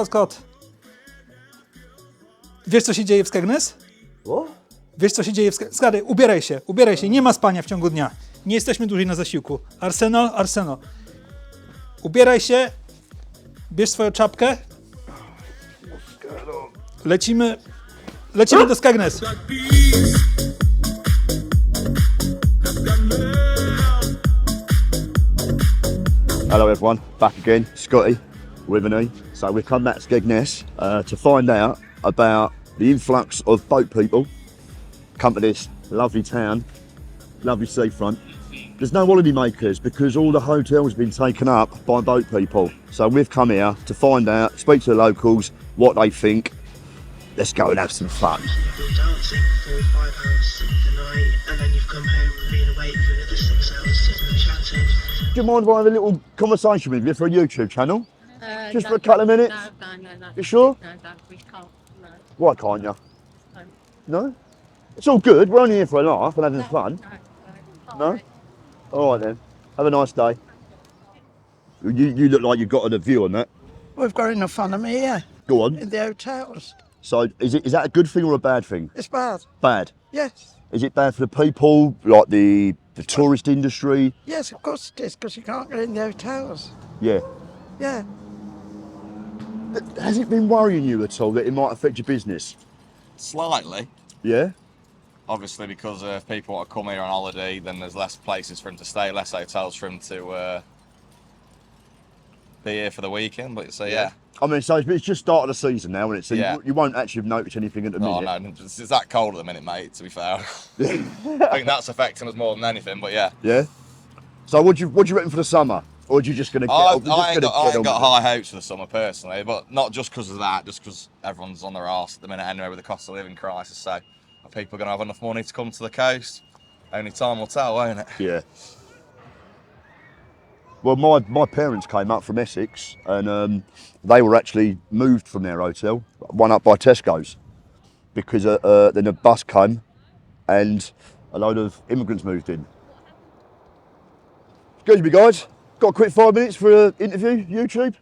Scott. Wiesz, co się dzieje w Skegness? What? Wiesz, co się dzieje w Skegness? Zgadaj, ubieraj się, nie ma spania w ciągu dnia. Nie jesteśmy dłużej na zasiłku. Arsenal. Ubieraj się, bierz swoją czapkę. Lecimy do Skegness. Hello everyone, back again, Scotty with an E. So we've come back to Skegness to find out about the influx of boat people come to this lovely town, lovely seafront. There's no holiday makers because all the hotels have been taken up by boat people. So we've come here to find out, speak to the locals, what they think. Let's go and have some fun. Dancing for £5 the night, and then you've come home and been awake for another 6 hours sitting and chatting. Do you mind if I have a little conversation with you for a YouTube channel? Just for a couple of minutes? No. You sure? No, we can't. No. Why can't you? No? It's all good, we're only here for a laugh and having fun. No? Alright then, have a nice day. You look like you've got a view on that. We've got enough fun of me here Go on. in the hotels. So is that a good thing or a bad thing? It's bad. Bad. Yes. Is it bad for the people, like the tourist industry? Yes, of course it is, because you can't get in the hotels. Yeah. Yeah. Has it been worrying you at all that it might affect your business? Slightly, Yeah? obviously, because if people want to come here on holiday, then there's less places for them to stay, less hotels for them to be here for the weekend. But so yeah, I mean, so it's just started the season now, and so Yeah. you won't actually have noticed anything at the no, minute. no, it's that cold at the minute, mate. To be fair, I think that's affecting us more than anything. But yeah, Yeah? So what do you reckon for the summer? Or are you just going to get I on ain't with got it? high hopes for the summer personally, but not just because of that, just because everyone's on their arse at the minute anyway with the cost of living crisis. So are people going to have enough money to come to the coast? Only time will tell, won't it? Yeah. Well, my parents came up from Essex, and they were actually moved from their hotel, one up by Tesco's, because then a bus came, and a load of immigrants moved in. Excuse me, guys. Got a quick 5 minutes for an interview, YouTube?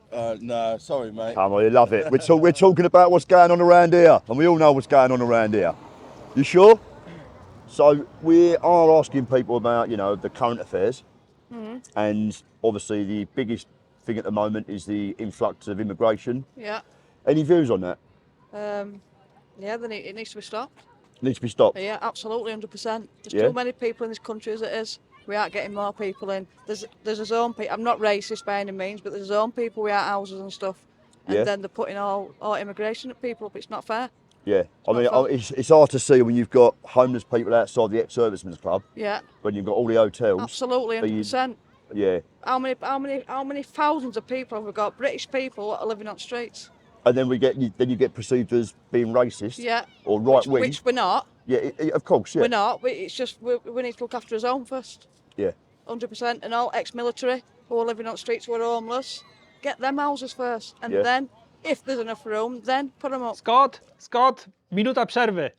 No, sorry, mate. Come on, you love it. We're talking about what's going on around here, and we all know what's going on around here. You sure? So we are asking people about, the current affairs, and obviously the biggest thing at the moment is the influx of immigration. Yeah. Any views on that? Yeah, it needs to be stopped. Needs to be stopped. Yeah, absolutely, 100%. There's Yeah. too many people in this country as it is. We aren't getting more people in. There's a zone people. I'm not racist by any means, but there's zone people without houses and stuff, and Yeah. then they're putting all immigration at people up. It's not fair. Yeah. I mean, not it's hard to see when you've got homeless people outside the ex-servicemen's club, Yeah, when you've got all the hotels. absolutely, But you- 100%. Yeah. How many thousands of people have we got? British people that are living on streets. And then you get perceived as being racist. Yeah. Or right wing. Which we're not. Yeah, of course. Yeah. We're not. It's just we need to look after our own first. Yeah. 100%, and all ex-military who are living on streets who are homeless, get them houses first, and Yeah. then, if there's enough room, then put them up. Scott, minuta przerwy.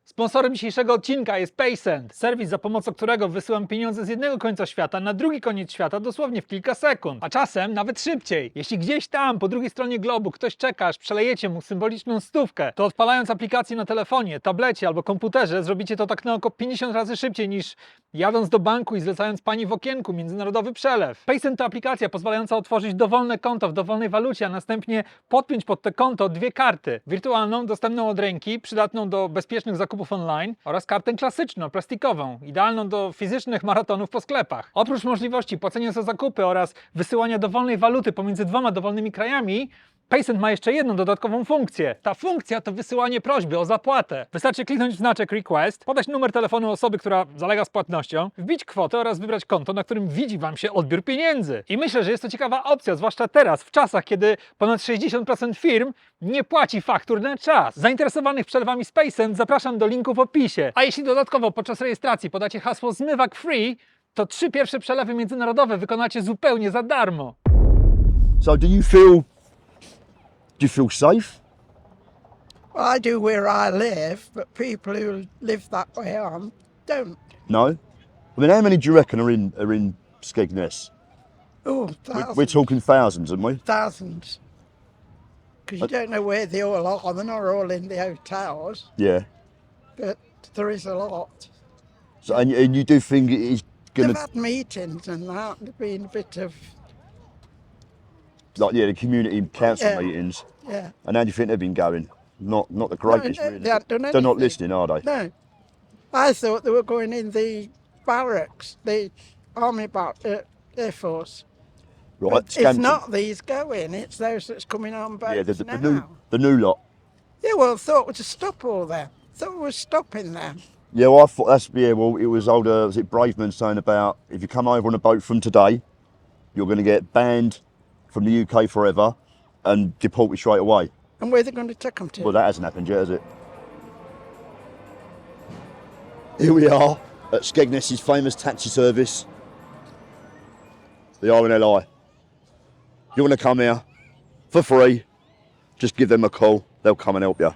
Sponsorem dzisiejszego odcinka jest Paysend, serwis, za pomocą którego wysyłam pieniądze z jednego końca świata na drugi koniec świata dosłownie w kilka sekund, a czasem nawet szybciej. Jeśli gdzieś tam, po drugiej stronie globu, ktoś czeka, aż przelejecie mu symboliczną stówkę, to odpalając aplikację na telefonie, tablecie albo komputerze, zrobicie to tak na około 50 razy szybciej niż jadąc do banku i zlecając pani w okienku międzynarodowy przelew. Paysend to aplikacja pozwalająca otworzyć dowolne konto w dowolnej walucie, a następnie podpiąć pod te konto dwie karty. Wirtualną, dostępną od ręki, przydatną do bezpiecznych zakupów online oraz kartę klasyczną, plastikową, idealną do fizycznych maratonów po sklepach. Oprócz możliwości płacenia za zakupy oraz wysyłania dowolnej waluty pomiędzy dwoma dowolnymi krajami, Paysend ma jeszcze jedną dodatkową funkcję. Ta funkcja to wysyłanie prośby o zapłatę. Wystarczy kliknąć w znaczek Request, podać numer telefonu osoby, która zalega z płatnością, wbić kwotę oraz wybrać konto, na którym widzi Wam się odbiór pieniędzy. I myślę, że jest to ciekawa opcja, zwłaszcza teraz, w czasach, kiedy ponad 60% firm nie płaci faktur na czas. Zainteresowanych przelewami z Paysend zapraszam do linku w opisie. A jeśli dodatkowo podczas rejestracji podacie hasło ZMYWAKFREE, to 3 pierwsze przelewy międzynarodowe wykonacie zupełnie za darmo. So do you feel safe? Well, I do where I live, but people who live that way on don't. No? I mean, how many do you reckon are in Skegness? Oh, thousands. We're talking thousands, aren't we? Thousands. because you don't know where they all are. They're not all in the hotels, Yeah. but there is a lot. So, and you do think it is going They've to, had meetings and that. There's been a bit of, like, yeah, the community council Yeah. meetings. yeah. And how do you think they've been going? Not the greatest, No, really. they haven't done They're not anything. listening, are they? No. I thought they were going in the barracks, the Air Force. Right, But it's Scampton. not these going, it's those that's coming on boats Yeah, the now. new lot. Yeah, well, I thought we to stop all them. Thought we were stopping them. Yeah, well, I thought that's, yeah, well, it was older, was it Braveman saying about if you come over on a boat from today, you're going to get banned from the UK forever and deported straight away. And where are they going to take them to? Well, that hasn't happened yet, has it? Here we are at Skegness's famous taxi service, the RNLI. If you want to come here for free, just give them a call. They'll come and help you.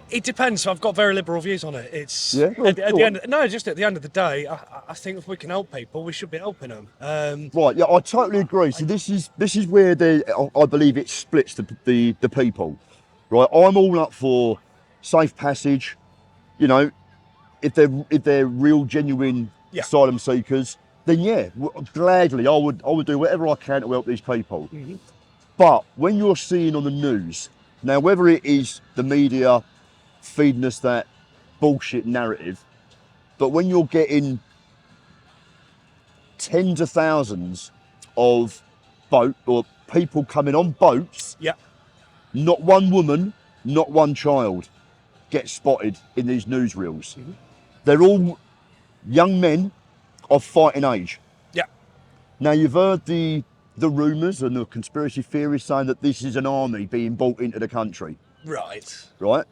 It depends. I've got very liberal views on it. It's Yeah? at Go the on. end. Just at the end of the day, I think if we can help people, we should be helping them. Right, yeah, I totally agree. So this is where I believe it splits the people. Right, I'm all up for safe passage. You know, if they're real genuine Yeah. asylum seekers, then yeah, gladly I would do whatever I can to help these people. Mm-hmm. But when you're seeing on the news now, whether it is the media feeding us that bullshit narrative, but when you're getting tens of thousands of boat or people coming on boats, Yeah. not one woman, not one child gets spotted in these newsreels. Mm-hmm. They're all young men of fighting age. Yeah. Now you've heard the rumours and the conspiracy theories saying that this is an army being brought into the country, Right. right?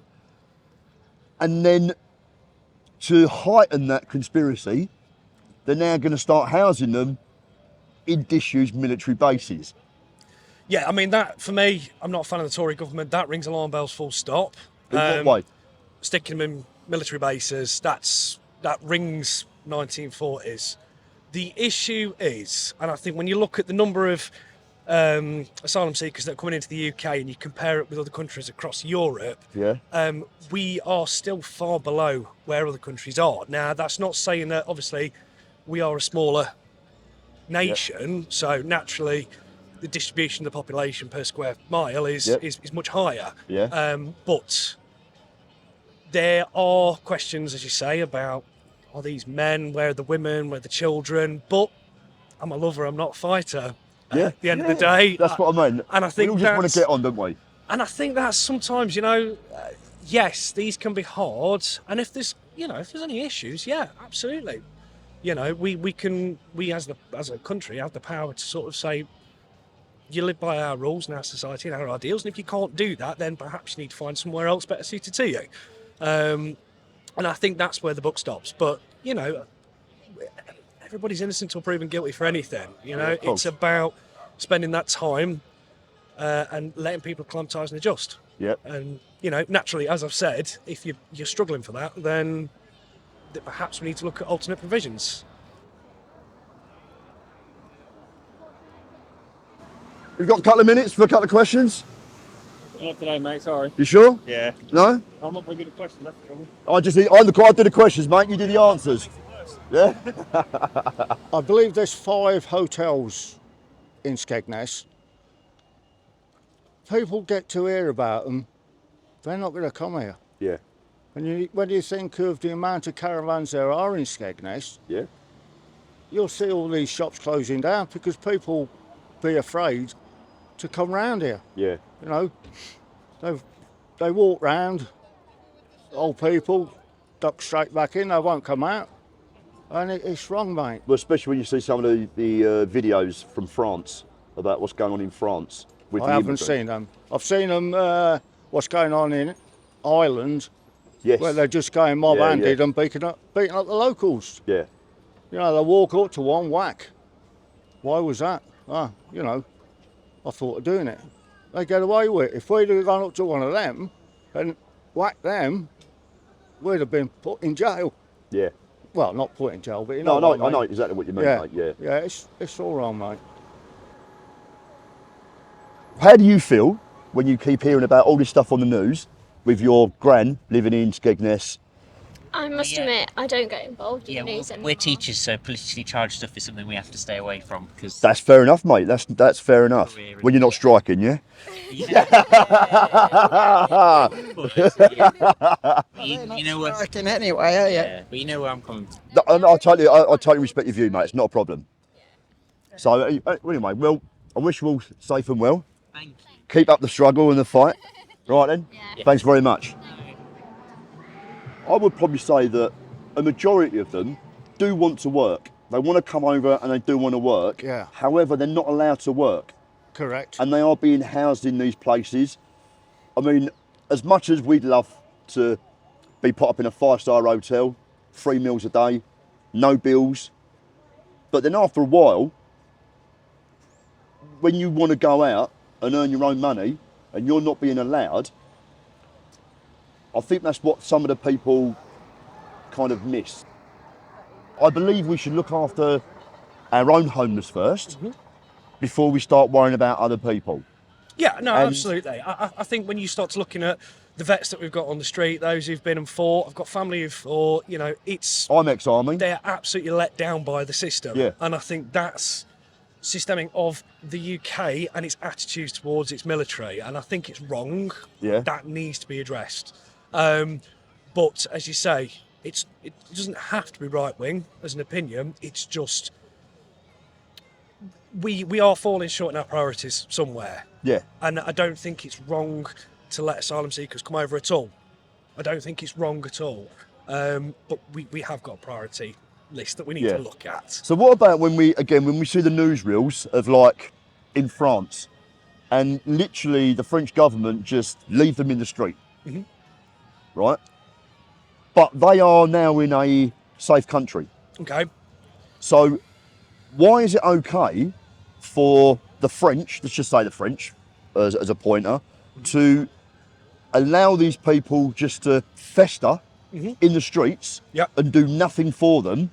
And then to heighten that conspiracy, they're now going to start housing them in disused military bases. Yeah. I mean, that for me, I'm not a fan of the Tory government. That rings alarm bells. Full stop. In what way? Sticking them in military bases. That rings 1940s. The issue is, and I think when you look at the number of asylum seekers that are coming into the UK and you compare it with other countries across Europe, Yeah. we are still far below where other countries are. Now, that's not saying that obviously we are a smaller nation, so naturally the distribution of the population per square mile is much higher. Yeah. But there are questions, as you say, about are these men, where are the women, where are the children? But I'm a lover, I'm not a fighter. Yeah. At the end of the day, That's what I mean. and I think we all just want that's- to get on, don't we? and I think that's sometimes, yes, these can be hard. And if there's any issues, yeah, absolutely. We as a country have the power to sort of say, you live by our rules and our society and our ideals, and if you can't do that, then perhaps you need to find somewhere else better suited to you. And I think that's where the book stops. But everybody's innocent until proven guilty for anything. of course. It's about spending that time and letting people acclimatise and adjust. Yeah. And naturally, as I've said, if you're struggling for that, then perhaps we need to look at alternate provisions. We've got a couple of minutes for a couple of questions. Not today, mate, sorry. You sure? Yeah. No? I'm not very good at questions, that's the trouble. I do the questions, mate. You do the answers. Yeah. I believe there's 5 hotels in Skegness. People get to hear about them, they're not going to come here. Yeah. And when you think of the amount of caravans there are in Skegness, Yeah. you'll see all these shops closing down because people be afraid to come round here. Yeah. They walk round, old people, duck straight back in, they won't come out. And it's wrong, mate. Well, especially when you see some of the videos from France about what's going on in France. With I the haven't immigrants. seen them. I've seen them, what's going on in Ireland, Yes. where they're just going mob-handed Yeah. and beating up the locals. Yeah. They walk up to one, whack. Why was that? I thought of doing it. They get away with it. If we'd have gone up to one of them and whacked them, we'd have been put in jail. Yeah. Well, not put in jail, but you No, know I know exactly what you mean, Yeah, mate. Yeah. yeah, it's all wrong, mate. how do you feel when you keep hearing about all this stuff on the news with your gran living in Skegness? I must admit, I don't get involved in the news anymore. We're teachers, so politically charged stuff is something we have to stay away from. Because That's fair enough, mate. That's fair enough. When you're not striking, yeah? you know what? Working anyway, are you? Yeah, but you know where I'm coming from. No, I totally respect your view, mate. It's not a problem. So anyway, well, I wish you all safe and well. Thank you. Keep up the struggle and the fight. Right then. Yeah. Thanks very much. I would probably say that a majority of them do want to work. They want to come over and they do want to work. Yeah. However, they're not allowed to work. Correct. And they are being housed in these places. I mean, as much as we'd love to be put up in a 5-star hotel, 3 meals a day, no bills, but then after a while, when you want to go out and earn your own money and you're not being allowed, I think that's what some of the people kind of miss. I believe we should look after our own homeless first before we start worrying about other people. Yeah, no, And- absolutely. I think when you start looking at the vets that we've got on the street, those who've been and fought, I've got family who've fought, you know, I'm ex-army. they're absolutely let down by the system. Yeah. And I think that's systemic of the UK and its attitudes towards its military. And I think it's wrong. Yeah. That needs to be addressed. But as you say, it doesn't have to be right wing as an opinion. It's just we are falling short in our priorities somewhere. Yeah. And I don't think it's wrong to let asylum seekers come over at all. I don't think it's wrong at all. But we have got a priority list that we need Yeah. to look at. So what about when we see the newsreels of like in France and literally the French government just leave them in the street, right? But they are now in a safe country. Okay. So why is it okay for the French, let's just say the French as a pointer, to allow these people just to fester in the streets Yep. and do nothing for them?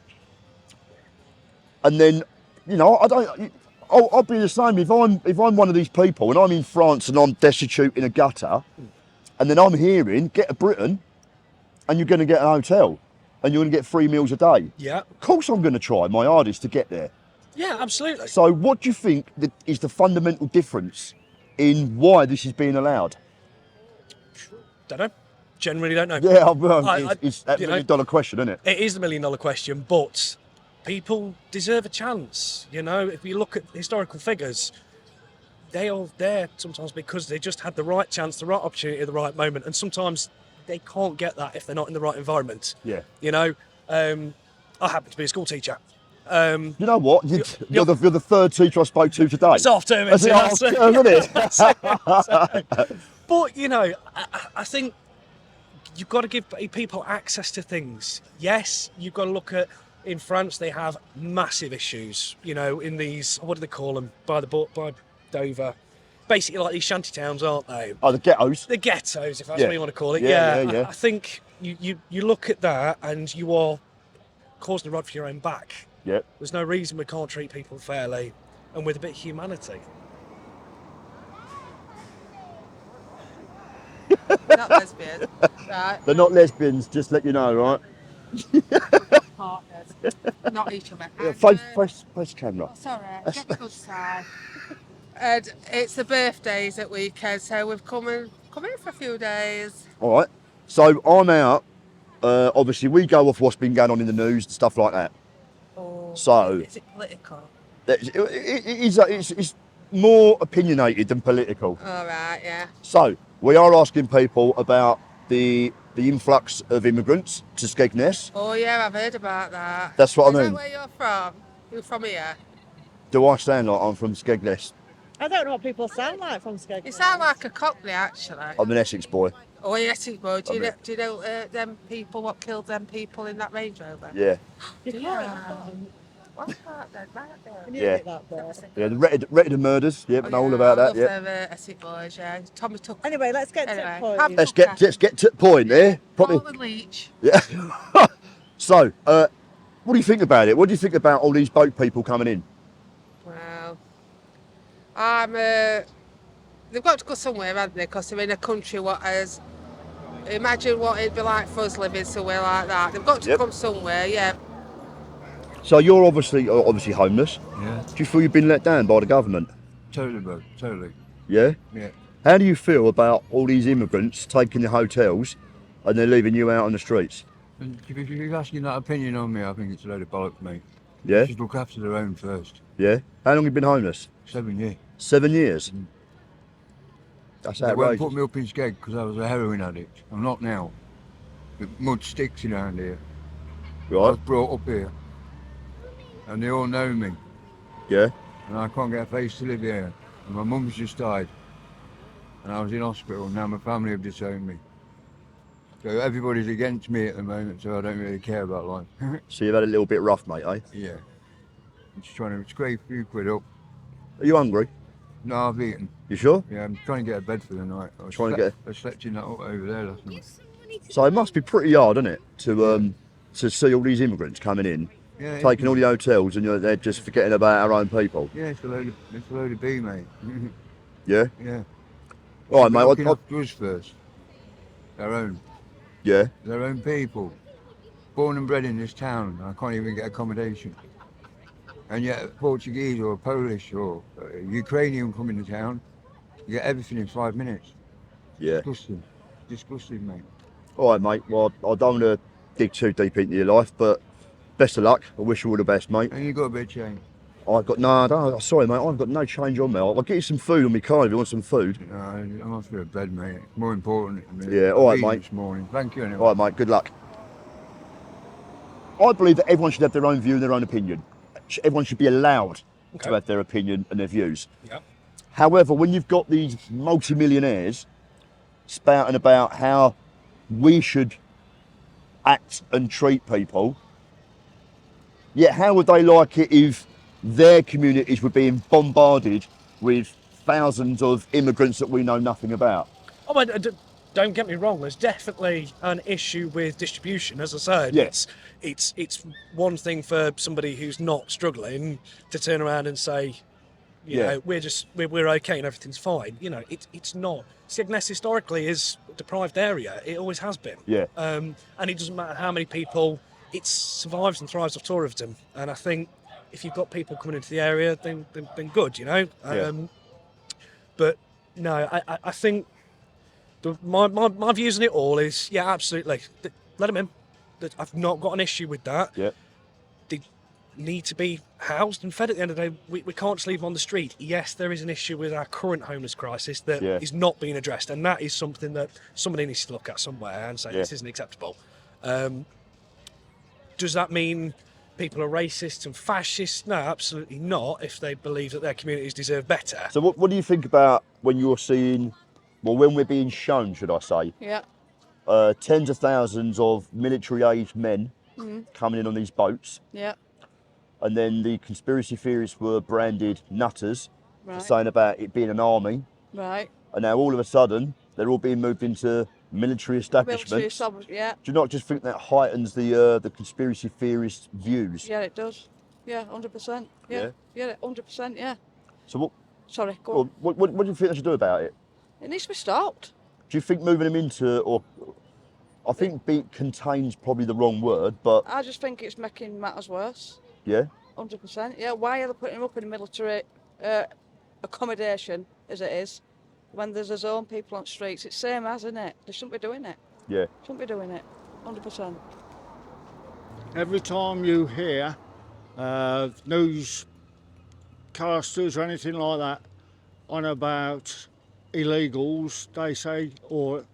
And then, you know, I'll be the same if I'm one of these people and I'm in France and I'm destitute in a gutter, and then I'm hearing get to Britain and you're going to get an hotel and you're going to get 3 meals a day. Yeah. Of course I'm going to try my hardest to get there. Yeah, absolutely. So what do you think that is the fundamental difference in why this is being allowed? Don't know. Generally don't know. Yeah, well, I- it's that you know, $1 million question, isn't it? It is the $1 million question, but people deserve a chance. You know, if you look at historical figures, they are there sometimes because they just had the right chance, the right opportunity at the right moment, and sometimes they can't get that if they're not in the right environment. Yeah. You know, I happen to be a school teacher. You know what? You're the third teacher I spoke to today. It's half term, That's isn't it? half term, isn't it? But, you know, I think you've got to give people access to things. Yes, you've got to look at, in France, they have massive issues, you know, in these, what do they call them, by Dover. Basically like these shanty towns, aren't they? Oh, the ghettos. The ghettos, if that's Yeah. what you want to call it. Yeah. I think you look at that and you are causing a rod for your own back. Yep. There's no reason we can't treat people fairly and with a bit of humanity. Not lesbian. Right. They're not lesbians, just let you know, right? Partners. Not each other. Yeah, face camera. Sorry, get the good side. And it's the birthdays at weekend, so we've come in for a few days. All right. So I'm out. Obviously, we go off what's been going on in the news and stuff like that. Oh, So is it political? it's more opinionated than political. All right, yeah. So we are asking people about the influx of immigrants to Skegness. Oh yeah, I've heard about that. That's what I Is mean. that where you're from? You're from here? Do I sound like I'm from Skegness? I don't know what people sound like from You Skegness. sound like a Cockney, actually. I'm an Essex boy. Oh yes, it would. Do you Okay. know, do you know them people, what killed them people in that Range Rover? Yeah. Do you? What's that then? Right there. Can you Yeah. get that there? Yeah, the Retted murders. Yeah, Oh, know all yeah, about I that. love Yeah. them, Essex boys, yeah. Tommy took. Anyway, let's get to the Anyway, point. have- Let's get to the point there. Probably. Paul and Leach. Yeah. So, what do you think about it? What do you think about all these boat people coming in? Well, I'm they've got to go somewhere, haven't they? Because they're in a country what has. Imagine what it'd be like for us living somewhere like that. They've got to come somewhere, yeah. So you're obviously homeless. Yeah. Do you feel you've been let down by the government? Totally, bro. Totally. Yeah? Yeah. How do you feel about all these immigrants taking the hotels and they're leaving you out on the streets? And if you're asking that opinion on me, I think it's a load of bollocks, mate. Yeah? Just look after their own first. Yeah? How long have you been homeless? 7 years. 7 years? That's They won't outrageous. put me up in Skeg because I was a heroin addict. I'm not now. The mud sticks around here. I Right? was brought up here. And they all know me. Yeah? And I can't get a place to live here. And my mum's just died. And I was in hospital. Now my family have disowned me. So everybody's against me at the moment, so I don't really care about life. So you've had a little bit rough, mate, eh? Yeah. I'm just trying to scrape a few quid up. Are you hungry? No, I've eaten. You sure? Yeah, I'm trying to get a bed for the night. I slept in that hut over there last night. So it must be pretty hard, isn't it, to see all these immigrants coming in, Yeah, taking all the hotels, and they're just forgetting about our own people. Yeah, it's a load of bee, mate. Yeah? Yeah. All right, mate. Looking after us first. Their own. Yeah? Their own people. Born and bred in this town, I can't even get accommodation. And yet, Portuguese or Polish or Ukrainian come into town, you get everything in 5 minutes. Yeah. Disgusting. Disgusting, mate. All right, mate. Well, I don't want to dig too deep into your life, but best of luck. I wish you all the best, mate. And you got a bit of change. Sorry, mate. I've got no change on me. I'll get you some food on my car if you want some food. No, I'm off to bed, mate. It's more important than me. Yeah, all right, I've eaten mate. This morning. Thank you, anyway. All right, mate. Good luck. I believe that everyone should have their own view and their own opinion. Everyone should be allowed to have their opinion and their views. Yep. However, when you've got these multi-millionaires spouting about how we should act and treat people, yet how would they like it if their communities were being bombarded with thousands of immigrants that we know nothing about? Oh, but don't get me wrong. There's definitely an issue with distribution, as I said. Yes. It's one thing for somebody who's not struggling to turn around and say, you know, we're okay and everything's fine. You know, it's not. Skegness historically is a deprived area. It always has been. Yeah. And it doesn't matter how many people. It survives and thrives off tourism. And I think if you've got people coming into the area, then good. You know. But no, I think. My views on it all is, yeah, absolutely. Let them in. I've not got an issue with that. Yeah. They need to be housed and fed at the end of the day. We can't just leave them on the street. Yes, there is an issue with our current homeless crisis that is not being addressed, and that is something that somebody needs to look at somewhere and say, this isn't acceptable. Does that mean people are racist and fascists? No, absolutely not, if they believe that their communities deserve better. So what do you think about when you're seeing, well, when we're being shown, should I say, tens of thousands of military-aged men coming in on these boats, and then the conspiracy theorists were branded nutters, saying about it being an army, and now all of a sudden they're all being moved into military establishments. Do you not just think that heightens the conspiracy theorist views? Yeah, it does. Yeah, 100%. Yeah, 100%. Yeah. So what? Sorry, go on. What do you think they should do about it? It needs to be stopped. Do you think moving them into, or I think beat contains probably the wrong word, but I just think it's making matters worse. yeah, 100%. Yeah, why are they putting them up in military accommodation as it is when there's a zone people on the streets? It's same as, isn't it? They shouldn't be doing it. yeah. Shouldn't be doing it. 100%. Every time you hear newscasters or anything like that on about illegals, they say, or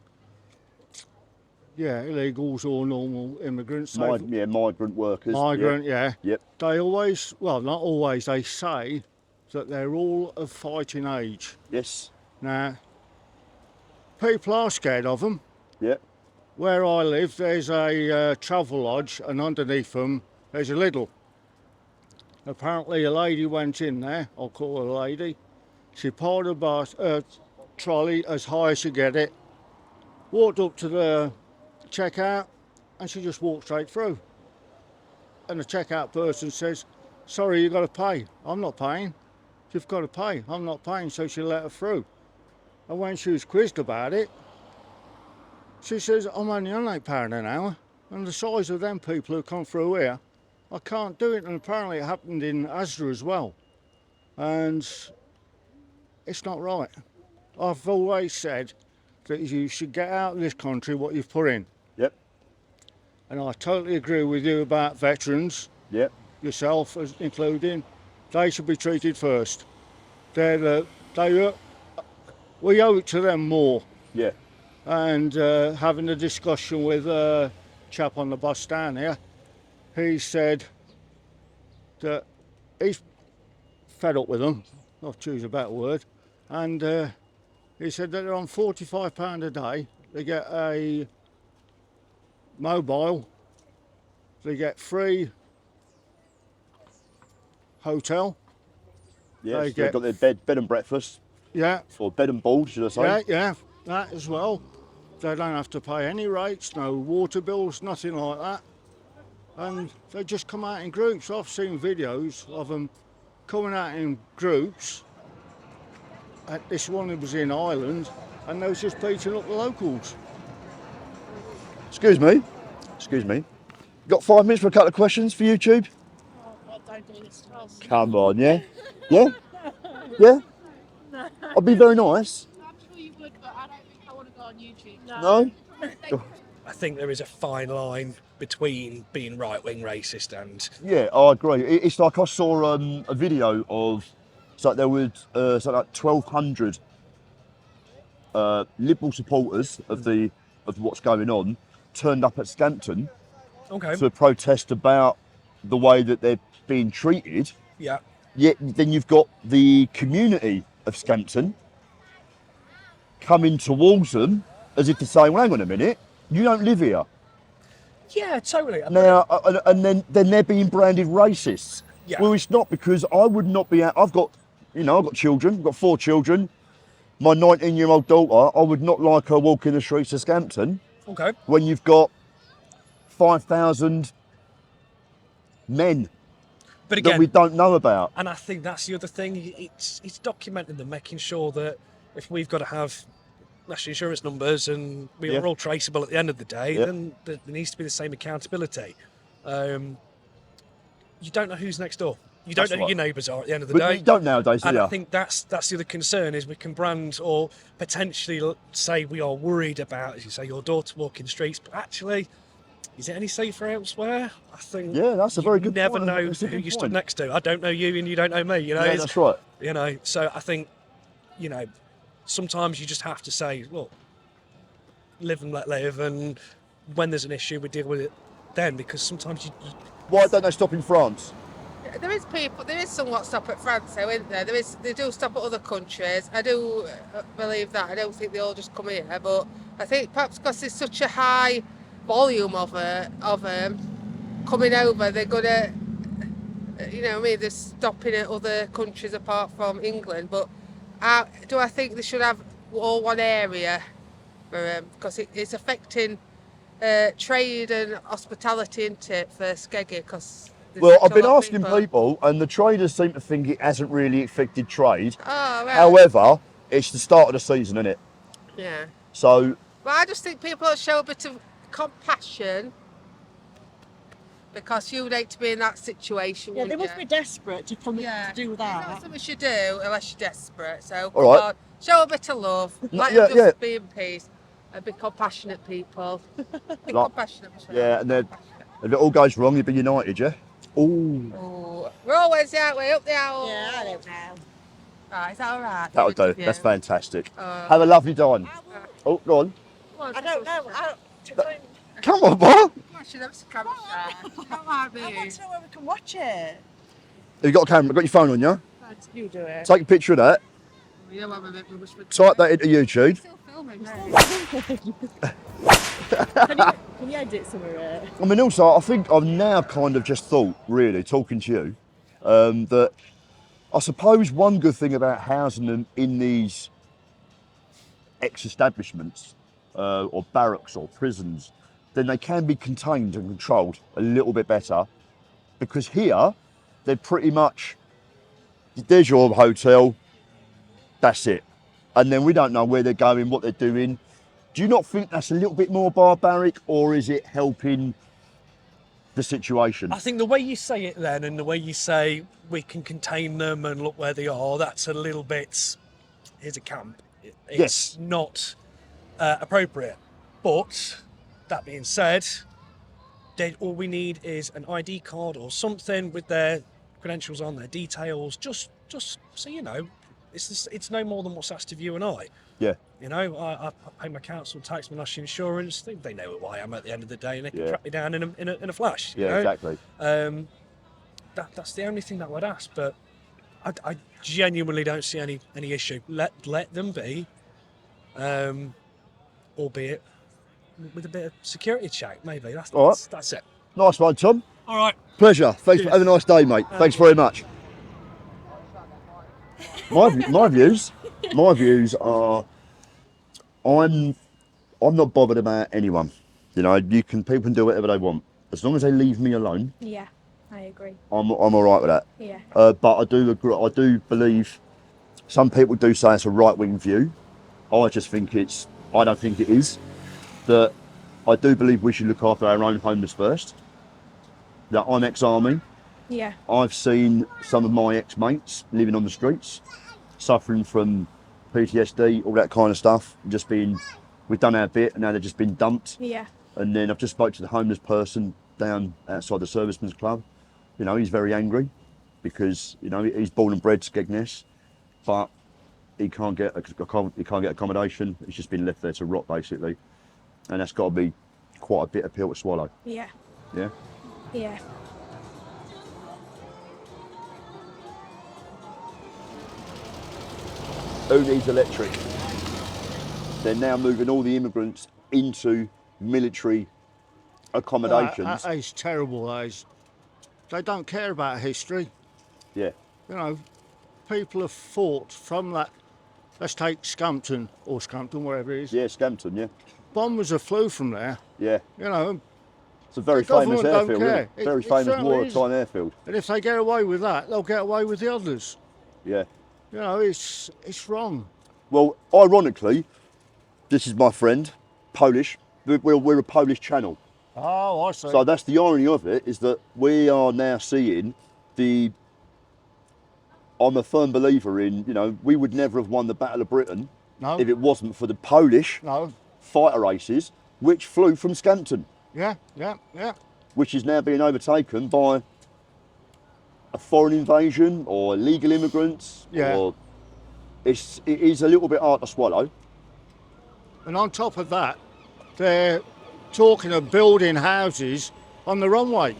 illegals or normal immigrants. Migrant workers. Yep. They always, well, not always, they say that they're all of fighting age. Yes. Now, people are scared of them. Yep. Where I live, there's a travel lodge, and underneath them, there's a Lidl. Apparently, a lady went in there. I'll call her a lady. She piled a trolley as high as she get it, walked up to the checkout, and she just walked straight through. And the checkout person says, "Sorry, you've got to pay." "I'm not paying." "You've got to pay." "I'm not paying." So she let her through. And when she was quizzed about it, she says, I'm only on £8 an hour. And the size of them people who come through here, I can't do it. And apparently it happened in Asda as well. And it's not right. I've always said that you should get out of this country what you've put in. Yep. And I totally agree with you about veterans. Yep. Yourself as including. They should be treated first. We owe it to them more. Yeah. And having a discussion with a chap on the bus down here, he said that he's fed up with them, I'll choose a better word, and he said that they're on £45 a day. They get a mobile, they get free hotel. Yes, they've got their bed and breakfast. Yeah. Or bed and board, should I say? Yeah, that as well. They don't have to pay any rates, no water bills, nothing like that. And they just come out in groups. I've seen videos of them coming out in groups. This one was in Ireland, and they was just beating up the locals. Excuse me. Got 5 minutes for a couple of questions for YouTube? Come on, yeah? Yeah? Yeah? I'd be very nice. I'm sure you would, but I don't think I want to go on YouTube. No? I think there is a fine line between being right-wing racist and... Yeah, I agree. It's like I saw a video of, it's like there was something like 1,200 Liberal supporters of what's going on turned up at Scampton to protest about the way that they're being treated. Yeah. Yet then you've got the community of Scampton coming towards them as if to say, well, hang on a minute, you don't live here. Yeah, totally. Now, and then they're being branded racists. Yeah. Well, it's not, because I would not be out. I've got children. I've got 4 children. My 19-year-old daughter, I would not like her walking the streets of Scampton. Okay. When you've got 5,000 men but again, that we don't know about. And I think that's the other thing. It's documenting them, making sure that if we've got to have national insurance numbers and we are all traceable at the end of the day, then there needs to be the same accountability. You don't know who's next door. You don't know who your neighbours are at the end of the day. You don't nowadays, and I think that's the other concern, is we can brand or potentially say we are worried about, as you say, your daughter walking the streets, but actually, is it any safer elsewhere? I think that's a very good never point. know who you stood next to. I don't know you and you don't know me, you know. Yeah, that's right. You know, so I think, sometimes you just have to say, look, live and let live, and when there's an issue, we deal with it then, because sometimes you... Why don't they stop in France? There is somewhat stop at France, though, isn't there? They do stop at other countries. I do believe that. I don't think they all just come here, but I think perhaps because there's such a high volume of coming over, they're gonna, they're stopping at other countries apart from England. But do I think they should have all one area for because it's affecting trade and hospitality, isn't it, for Skeggy? Because well, I've been asking people, and the traders seem to think it hasn't really affected trade. Oh, right. However, it's the start of the season, isn't it? Yeah. So. Well, I just think people show a bit of compassion, because you would hate to be in that situation. Yeah, they must be desperate to come to do that. It's not something you do unless you're desperate. So all right. Show a bit of love. Let them just be in peace. And be compassionate people. Be compassionate. Yeah, and then if it all goes wrong, you'll be united, yeah? Ooh. We're always the way up the owl. Yeah, I don't know. Right, is that all right? That'll do. That's fantastic. Have a lovely time. Oh, go on. I don't know. Come on, Bob. Come on, I want to know where we can watch it. You've got a camera, got your phone on you? You do it. Take a picture of that. Type that into YouTube. Can you edit some of it? I mean, also, I think I've now kind of just thought, really, talking to you, that I suppose one good thing about housing them in these ex-establishments or barracks or prisons, then they can be contained and controlled a little bit better, because here they're pretty much, there's your hotel, that's it. and then we don't know where they're going, what they're doing. Do you not think that's a little bit more barbaric, or is it helping the situation? I think the way you say it then, and the way you say we can contain them and look where they are, that's a little bit, here's a camp. It's not appropriate. But that being said, all we need is an ID card or something with their credentials on, their details, just so you know, it's no more than what's asked of you and I. Yeah. You know, I pay my council tax, my national insurance. They know who I am at the end of the day, and they can track me down in a flash. Yeah, you know? exactly. That's the only thing that I would ask, but I genuinely don't see any issue. Let them be, albeit with a bit of security check, maybe. That's it. Nice one, Tom. All right. Pleasure. Thanks. Have a nice day, mate. Thanks very much. My views are, I'm not bothered about anyone. You know, people can do whatever they want as long as they leave me alone. Yeah, I agree. I'm all right with that. Yeah. But I do agree. I do believe some people do say it's a right-wing view. I just think I don't think it is. That I do believe we should look after our own homeless first. That I'm ex-army. Yeah. I've seen some of my ex-mates living on the streets, suffering from PTSD, all that kind of stuff. We've done our bit, and now they've just been dumped. Yeah. And then I've just spoke to the homeless person down outside the Servicemen's Club. You know, he's very angry because, you know, he's born and bred Skegness, but he can't get accommodation. He's just been left there to rot, basically. And that's got to be quite a bitter pill to swallow. Yeah. Yeah? Yeah. Who needs electric? They're now moving all the immigrants into military accommodations. That is terrible. They don't care about history. Yeah. You know, people have fought from that. Let's take Scampton, wherever it is. Yeah, Scampton, yeah. Bombers have flew from there. Yeah. You know. It's a very famous airfield, isn't it? Very famous wartime airfield. And if they get away with that, they'll get away with the others. Yeah. You know, it's wrong. Well, ironically, this is my friend, Polish. We're a Polish channel. Oh, I see. So that's the irony of it, is that we are now seeing I'm a firm believer in, you know, we would never have won the Battle of Britain if it wasn't for the Polish fighter races, which flew from Scampton. Yeah. Which is now being overtaken by a foreign invasion or illegal immigrants. Yeah. Or it is a little bit hard to swallow. And on top of that, they're talking of building houses on the runway.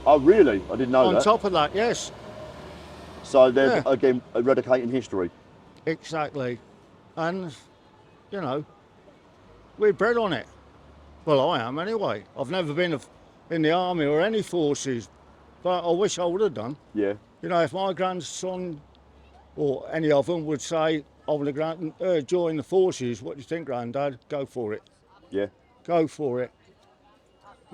Oh, really? I didn't know that. On top of that, yes. So they're, again, eradicating history. Exactly. And, you know, we're bred on it. Well, I am anyway. I've never been in the army or any forces, but I wish I would have done. Yeah. You know, if my grandson or any of them would say, I want to join the forces, what do you think, Grandad? Go for it. Yeah. Go for it.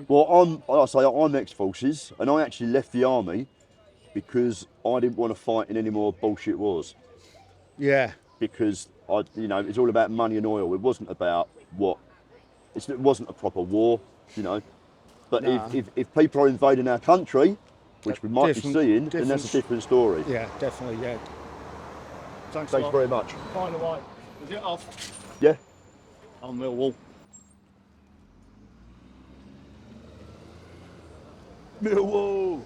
Well, I'm ex-forces, and I actually left the army because I didn't want to fight in any more bullshit wars. Yeah. Because it's all about money and oil. It wasn't about it wasn't a proper war, you know. But if people are invading our country, which we might be seeing, then that's a different story. Yeah, definitely, yeah. Thanks very much. By the way, is it off? Yeah. On Millwall. Millwall!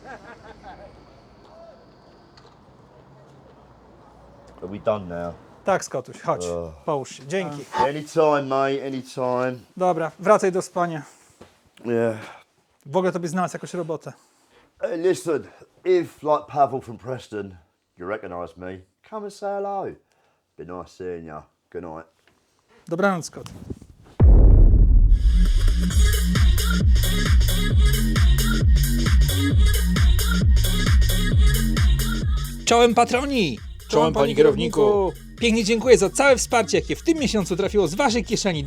Are we done now? Tak, Skotuś, chodź, połóż się, dzięki. Anytime, mate, anytime. Dobra, wracaj do spania. Yeah. W ogóle tobie znalazł jakąś robotę. Hey, listen, if, like Pavel from Preston, you recognise me, come and say hello. Be nice seeing you. Good night. Dobranoc, Scott. Czołem patroni! Czołem panie kierowniku! Pięknie dziękuję za całe wsparcie, jakie w tym miesiącu trafiło z waszej kieszeni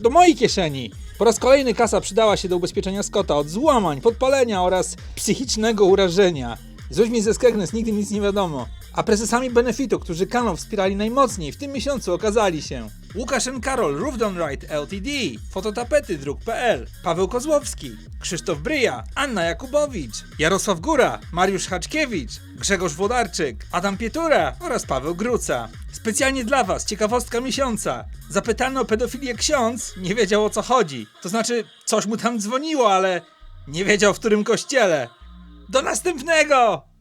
do mojej kieszeni. Po raz kolejny kasa przydała się do ubezpieczenia Scotta od złamań, podpalenia oraz psychicznego urażenia. Z ludźmi ze Skegness nigdy nic nie wiadomo. A prezesami benefitu, którzy kanał wspierali najmocniej w tym miesiącu okazali się Łukasz & Karol Rówdonride Ltd, Fototapety Druk.pl, Paweł Kozłowski, Krzysztof Bryja, Anna Jakubowicz, Jarosław Góra, Mariusz Haczkiewicz, Grzegorz Włodarczyk, Adam Pietura oraz Paweł Gruca. Specjalnie dla Was ciekawostka miesiąca. Zapytany o pedofilię ksiądz nie wiedział, o co chodzi. To znaczy, coś mu tam dzwoniło, ale nie wiedział, w którym kościele. Do następnego!